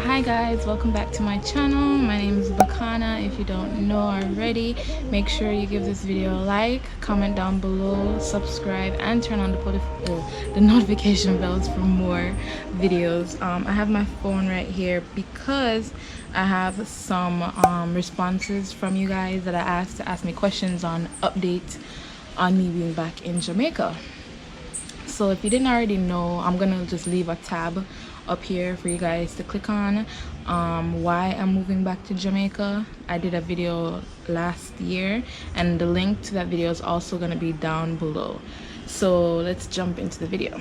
Hi guys, welcome back to my channel. My name is Bicana. If you don't know already, make sure you give this video a like, comment down below, subscribe, and turn on the notification bells for more videos. I have my phone right here because I have some responses from you guys that I asked to ask me questions on update on me being back in Jamaica. So if you didn't already know, I'm gonna just leave a tab up here for you guys to click on why I'm moving back to Jamaica. I did a video last year and the link to that video is also going to be down below. So let's jump into the video.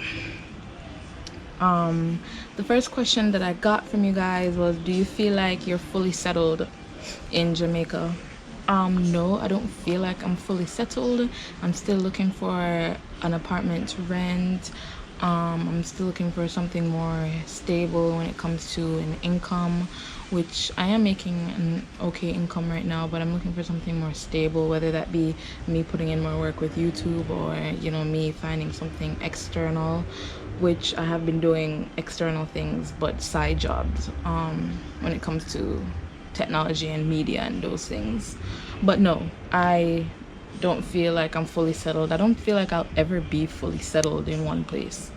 The first question that I got from you guys was, do you feel like you're fully settled in Jamaica? No, I don't feel like I'm fully settled. I'm still looking for an apartment to rent. I'm still looking for something more stable when it comes to an income, which I am making an okay income right now, but I'm looking for something more stable, whether that be me putting in more work with YouTube or, you know, me finding something external, which I have been doing external things, but side jobs when it comes to technology and media and those things. But no, I don't feel like I'm fully settled. I don't feel like I'll ever be fully settled in one place.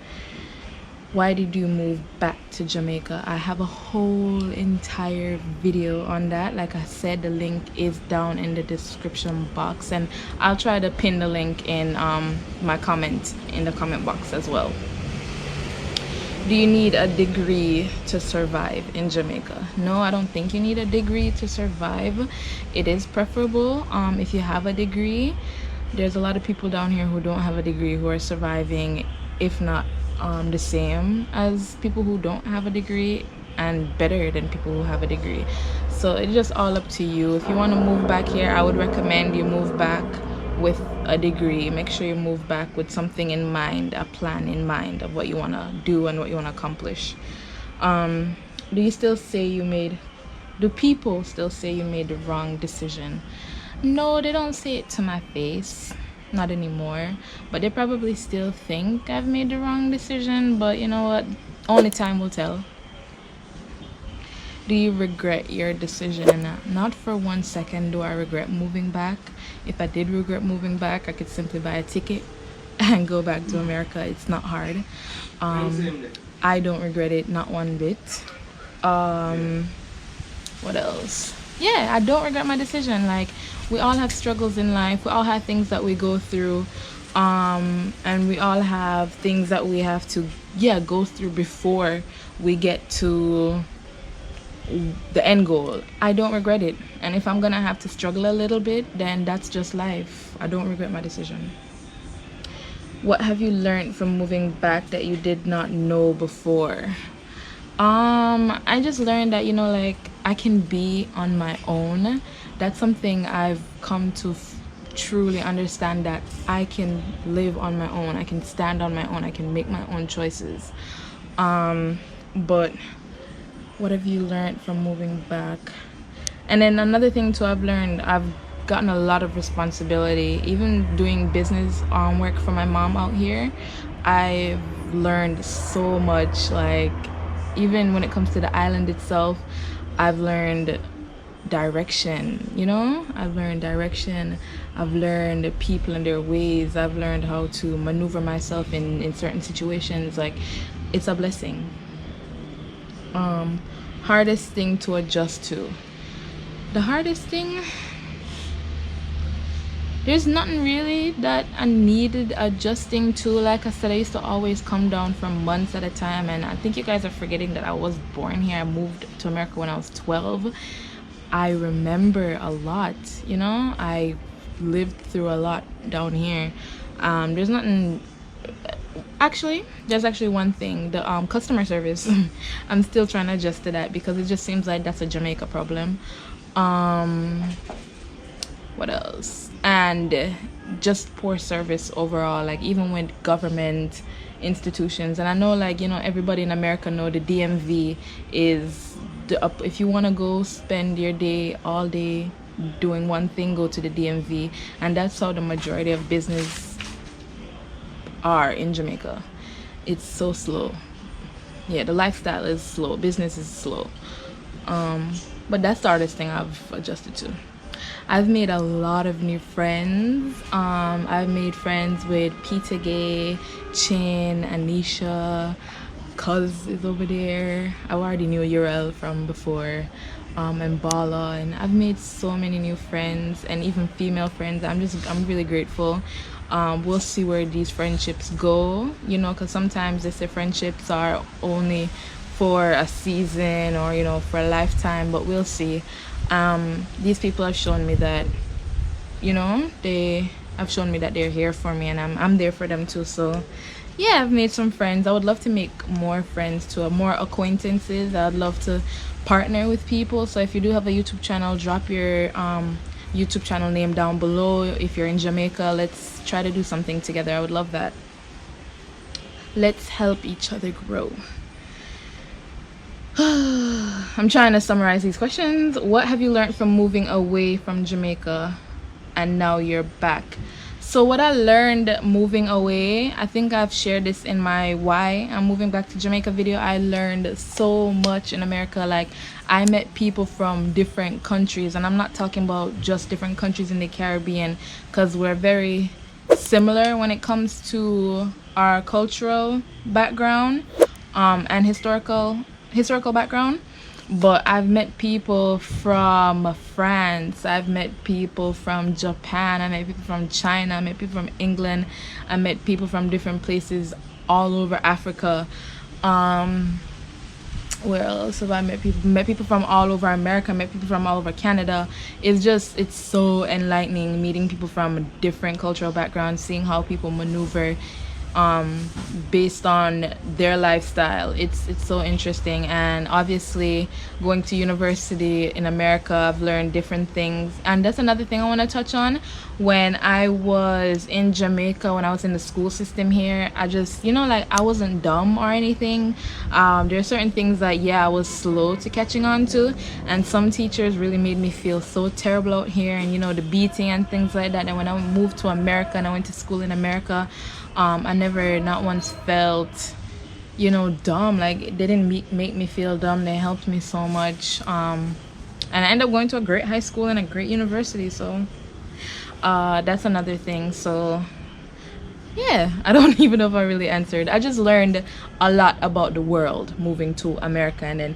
Why did you move back to Jamaica? I have a whole entire video on that. Like I said, the link is down in the description box, and I'll try to pin the link in my comment in the comment box as well. Do you need a degree to survive in Jamaica? No, I don't think you need a degree to survive. It is preferable if you have a degree. There's a lot of people down here who don't have a degree who are surviving, if not the same as people who don't have a degree, and better than people who have a degree. So it's just all up to you. If you want to move back here, I would recommend you move back with a degree. Make sure you move back with something in mind, a plan in mind of what you want to do and what you want to accomplish. Do people still say you made the wrong decision? No, they don't say it to my face, not anymore, but they probably still think I've made the wrong decision, but you know what, only time will tell. Do you regret your decision? Not for 1 second do I regret moving back. If I did regret moving back, I could simply buy a ticket and go back to America. It's not hard. I don't regret it, not one bit. What else? Yeah, I don't regret my decision. Like, we all have struggles in life. We all have things that we go through. And we all have things that we have to go through before we get to the end goal. I don't regret it, and if I'm gonna have to struggle a little bit, then that's just life. I don't regret my decision. What have you learned from moving back that you did not know before? I just learned that, you know, like, I can be on my own. That's something I've come to truly understand, that I can live on my own, I can stand on my own, I can make my own choices. But what have you learned from moving back? And then another thing too, I've learned, I've gotten a lot of responsibility. Even doing business work for my mom out here, I've learned so much. Like, even when it comes to the island itself, I've learned direction, you know. I've learned direction, I've learned people and their ways, I've learned how to maneuver myself in certain situations. Like, it's a blessing. Hardest thing to adjust to. The hardest thing, there's nothing really that I needed adjusting to. Like I said, I used to always come down for months at a time, and I think you guys are forgetting that I was born here. I moved to America when I was 12. I remember a lot, you know. I lived through a lot down here. There's nothing. There's actually one thing, the customer service. I'm still trying to adjust to that, because it just seems like that's a Jamaica problem. What else? And just poor service overall, like, even with government institutions. And I know, like, you know, everybody in America know the DMV is if you want to go spend your day all day doing one thing, go to the DMV, and that's how the majority of business are in Jamaica. it's so slow. Yeah, the lifestyle is slow, business is slow. But that's the hardest thing I've adjusted to. I've made a lot of new friends. I've made friends with Peter Gay, Chin, Anisha, Cuz is over there. I already knew Urel from before, and Bala, and I've made so many new friends and even female friends. I'm really grateful. We'll see where these friendships go, you know, because sometimes they say friendships are only for a season or, you know, for a lifetime, but we'll see. These people have shown me that, you know, they have shown me that they're here for me, and I'm there for them too. So yeah, I've made some friends. I would love to make more friends too, more acquaintances. I'd love to partner with people. So if you do have a YouTube channel, drop your YouTube channel name down below. If you're in Jamaica, let's try to do something together. I would love that. Let's help each other grow. I'm trying to summarize these questions. What have you learned from moving away from Jamaica and now you're back? So what I learned moving away, I think I've shared this in my why I'm moving back to Jamaica video. I learned so much in America. Like, I met people from different countries, and I'm not talking about just different countries in the Caribbean, because we're very similar when it comes to our cultural background and historical background. But I've met people from France, I've met people from Japan, I met people from China, I met people from England, I met people from different places all over Africa. Where else have I met people? Met people from all over America, met people from all over Canada. It's so enlightening meeting people from different cultural backgrounds, seeing how people maneuver based on their lifestyle. It's so interesting. And obviously going to university in America, I've learned different things, and that's another thing I want to touch on. When I was in Jamaica, when I was in the school system here, I just, you know, like, I wasn't dumb or anything. There are certain things that, yeah, I was slow to catching on to, and some teachers really made me feel so terrible out here, and, you know, the beating and things like that. And when I moved to America and I went to school in America, I never not once felt, you know, dumb. Like, they didn't make me feel dumb. They helped me so much, and I ended up going to a great high school and a great university. So that's another thing. So yeah, I don't even know if I really answered. I just learned a lot about the world moving to America, and then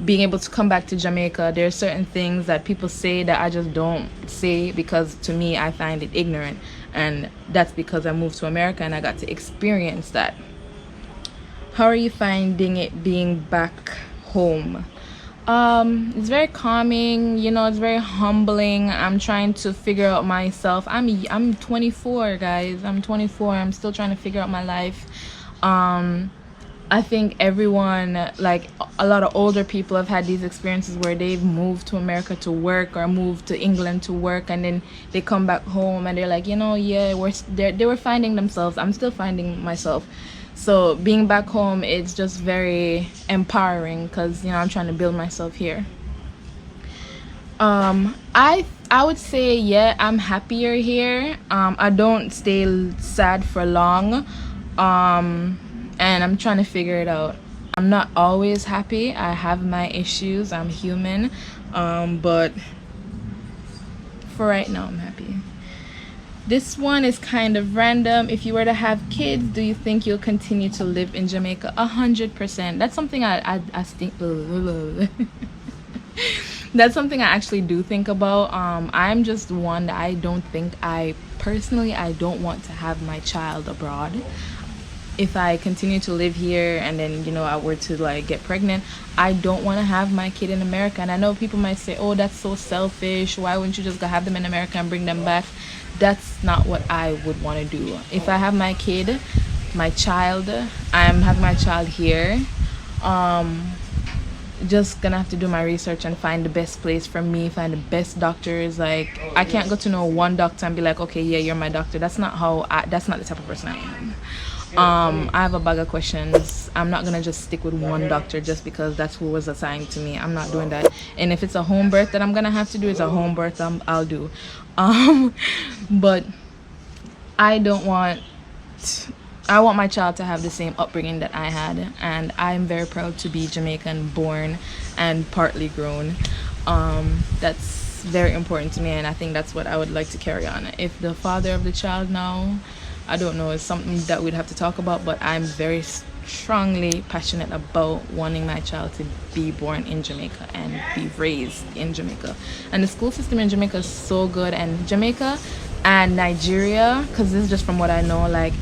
being able to come back to Jamaica. There are certain things that people say that I just don't say, because to me, I find it ignorant, and that's because I moved to America and I got to experience that. How are you finding it being back home? It's very calming, you know, it's very humbling. I'm trying to figure out myself. I'm 24, guys. I'm 24. I'm still trying to figure out my life. I think everyone, like a lot of older people, have had these experiences where they've moved to America to work or moved to England to work, and then they come back home and they're like, you know, yeah, they were finding themselves. I'm still finding myself. So being back home, it's just very empowering, because, you know, I'm trying to build myself here. I would say, yeah, I'm happier here. I don't stay sad for long, and I'm trying to figure it out. I'm not always happy. I have my issues. I'm human, but for right now, I'm happy. This one is kind of random. If you were to have kids, do you think you'll continue to live in Jamaica? 100%. That's something I think. That's something I actually do think about. I'm just one that I don't want to have my child abroad. If I continue to live here and then, you know, I were to like get pregnant, I don't want to have my kid in America. And I know people might say, oh, that's so selfish. Why wouldn't you just go have them in America and bring them back? That's not what I would want to do. If I have my kid, my child, I'm having my child here. Just gonna have to do my research and find the best place for me, find the best doctors. Like, I can't go to no one doctor and be like, okay, yeah, you're my doctor. That's not the type of person I am. I have a bag of questions. I'm not gonna just stick with one doctor just because that's who was assigned to me. I'm not doing that. And if it's a home birth that I'm gonna have to do, it's a home birth. I'll do. But I don't want I want my child to have the same upbringing that I had, and I'm very proud to be Jamaican born and partly grown. That's very important to me, and I think that's what I would like to carry on. If the father of the child now, I don't know, it's something that we'd have to talk about, but I'm very strongly passionate about wanting my child to be born in Jamaica and be raised in Jamaica. And the school system in Jamaica is so good, and Jamaica and Nigeria, because this is just from what I know, like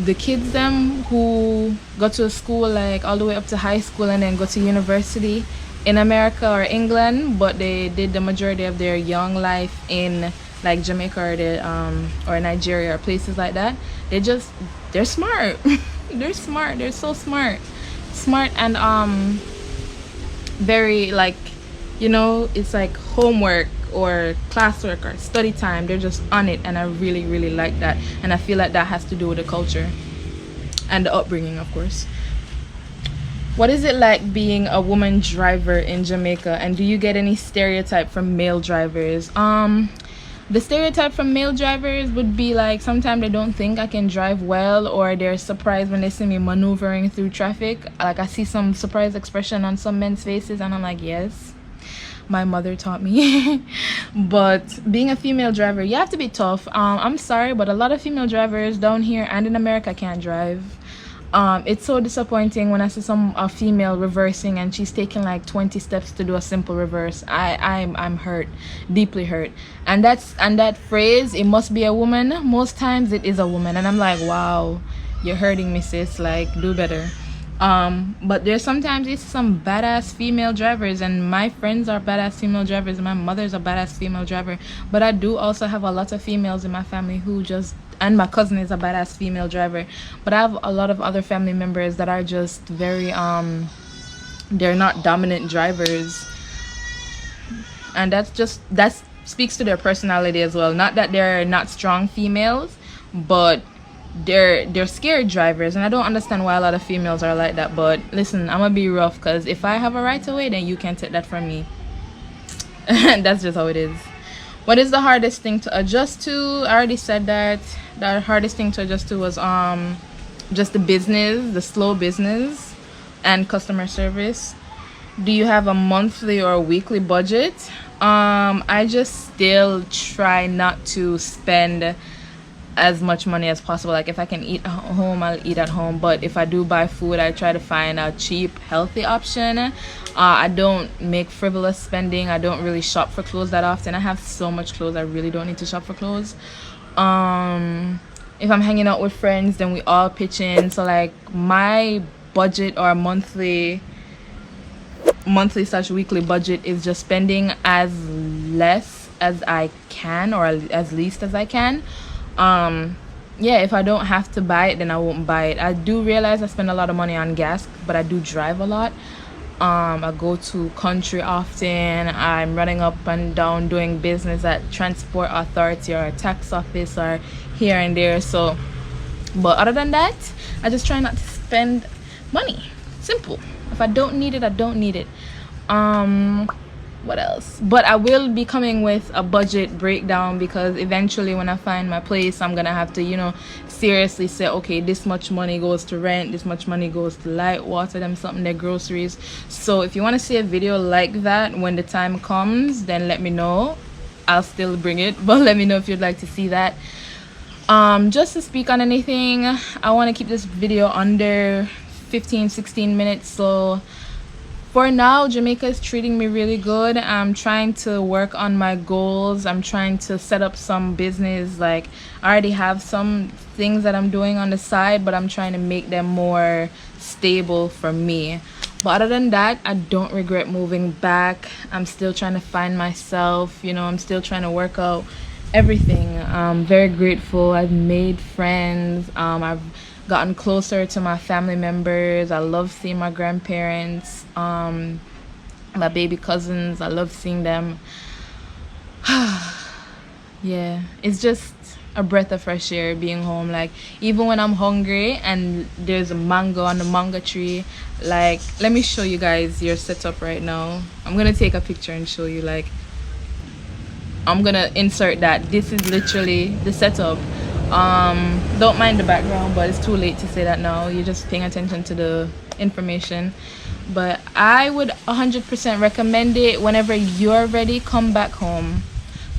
the kids them who go to a school like all the way up to high school and then go to university in America or England, but they did the majority of their young life in like Jamaica or Nigeria or places like that, they're smart. They're smart, they're so smart and very like, you know, it's like homework or classwork or study time, they're just on it, and I really like that. And I feel like that has to do with the culture and the upbringing, of course. What is it like being a woman driver in Jamaica, and do you get any stereotype from male drivers? The stereotype from male drivers would be like sometimes they don't think I can drive well, or they're surprised when they see me maneuvering through traffic. Like I see some surprised expression on some men's faces, and I'm like, yes, my mother taught me. But being a female driver, you have to be tough. I'm sorry, but a lot of female drivers down here and in America can't drive. It's so disappointing when I see a female reversing and she's taking like 20 steps to do a simple reverse. I'm hurt, deeply hurt. And that phrase, it must be a woman, most times it is a woman, and I'm like, wow, you're hurting me, sis, like do better. But there's sometimes it's some badass female drivers, and my friends are badass female drivers, and my mother's a badass female driver. But I do also have a lot of females in my family who just, and my cousin is a badass female driver. But I have a lot of other family members that are just very they're not dominant drivers, and that speaks to their personality as well. Not that they're not strong females, but they're scared drivers, and I don't understand why a lot of females are like that. But listen, I'm gonna be rough, because if I have a right to wait, then you can't take that from me. That's just how it is. What is the hardest thing to adjust to? I already said that. The hardest thing to adjust to was just the slow business and customer service. Do you have a monthly or a weekly budget? I just still try not to spend as much money as possible. Like if I can eat at home, I'll eat at home, but if I do buy food, I try to find a cheap, healthy option. I don't make frivolous spending. I don't really shop for clothes that often. I have so much clothes, I really don't need to shop for clothes. If I'm hanging out with friends, then we all pitch in. So like my budget or monthly / weekly budget is just spending as less as I can, or as least as I can. Yeah, if I don't have to buy it, then I won't buy it. I do realize I spend a lot of money on gas, but I do drive a lot. I go to country often. I'm running up and down doing business at transport authority or a tax office or here and there. So, but other than that, I just try not to spend money. Simple. If I don't need it, I don't need it. What else? But I will be coming with a budget breakdown, because eventually when I find my place, I'm gonna have to, you know, seriously say, okay, this much money goes to rent, this much money goes to light, water, them something, their groceries. So if you want to see a video like that when the time comes, then let me know. I'll still bring it, but let me know if you'd like to see that. Just to speak on anything, I want to keep this video under 15-16 minutes. So for now, Jamaica is treating me really good. I'm trying to work on my goals. I'm trying to set up some business. Like I already have some things that I'm doing on the side, but I'm trying to make them more stable for me. But other than that, I don't regret moving back. I'm still trying to find myself, you know, I'm still trying to work out everything. I'm very grateful. I've made friends. I've gotten closer to my family members. I love seeing my grandparents, my baby cousins. I love seeing them. Yeah, it's just a breath of fresh air being home. Like even when I'm hungry and there's a mango on the mango tree, like let me show you guys your setup right now. I'm gonna take a picture and show you. Like I'm gonna insert that. This is literally the setup. Don't mind the background, but it's too late to say that now. You're just paying attention to the information. But I would 100% recommend it. Whenever you're ready, come back home.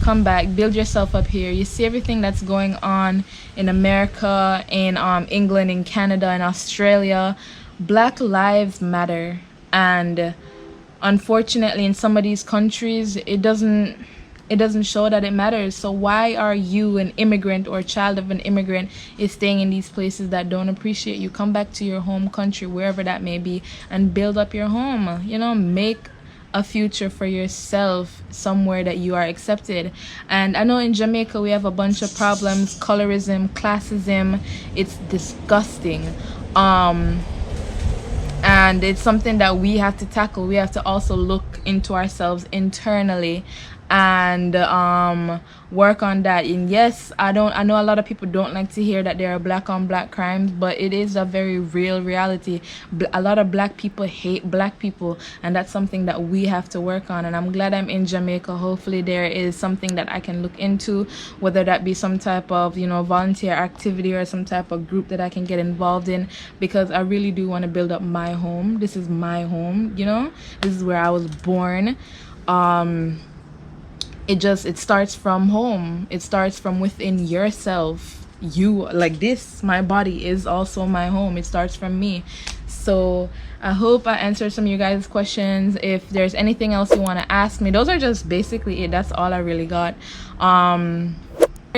Come back, build yourself up here. You see everything that's going on in America, in England, in Canada, in Australia. Black lives matter, and unfortunately in some of these countries it doesn't show that it matters. So why are you, an immigrant or a child of an immigrant, is staying in these places that don't appreciate you? Come back to your home country, wherever that may be, and build up your home. You know, make a future for yourself somewhere that you are accepted. And I know in Jamaica we have a bunch of problems: colorism, classism. It's disgusting. And it's something that we have to tackle. We have to also look into ourselves internally and work on that. And yes, I know a lot of people don't like to hear that there are black on black crimes, but it is a very real reality. A lot of black people hate black people, and that's something that we have to work on. And I'm glad I'm in Jamaica. Hopefully there is something that I can look into, whether that be some type of, you know, volunteer activity or some type of group that I can get involved in, because I really do want to build up my home. This is my home, you know, this is where I was born. It starts from home. It starts from within yourself. You, like this, my body is also my home. It starts from me. So I hope I answered some of you guys' questions. If there's anything else you want to ask me, those are just basically it. That's all I really got. Sorry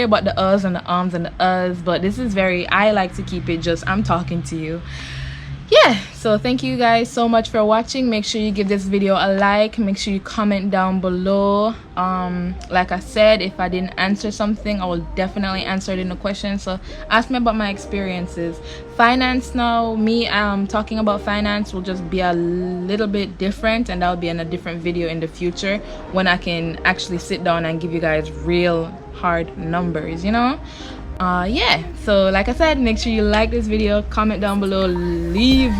about the uhs and the ums and the uhs, but this is I like to keep it just, I'm talking to you. Yeah, so thank you guys so much for watching. Make sure you give this video a like. Make sure you comment down below. Like I said, if I didn't answer something, I will definitely answer it in the question. So ask me about my experiences. Finance now, me talking about finance will just be a little bit different, and that will be in a different video in the future when I can actually sit down and give you guys real hard numbers, you know. Yeah, so like I said, make sure you like this video, comment down below, leave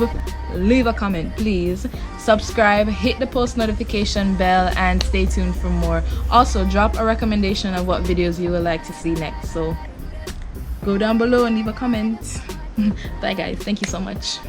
a comment please, subscribe, hit the post notification bell, and stay tuned for more. Also drop a recommendation of what videos you would like to see next. So go down below and leave a comment. Bye guys, thank you so much.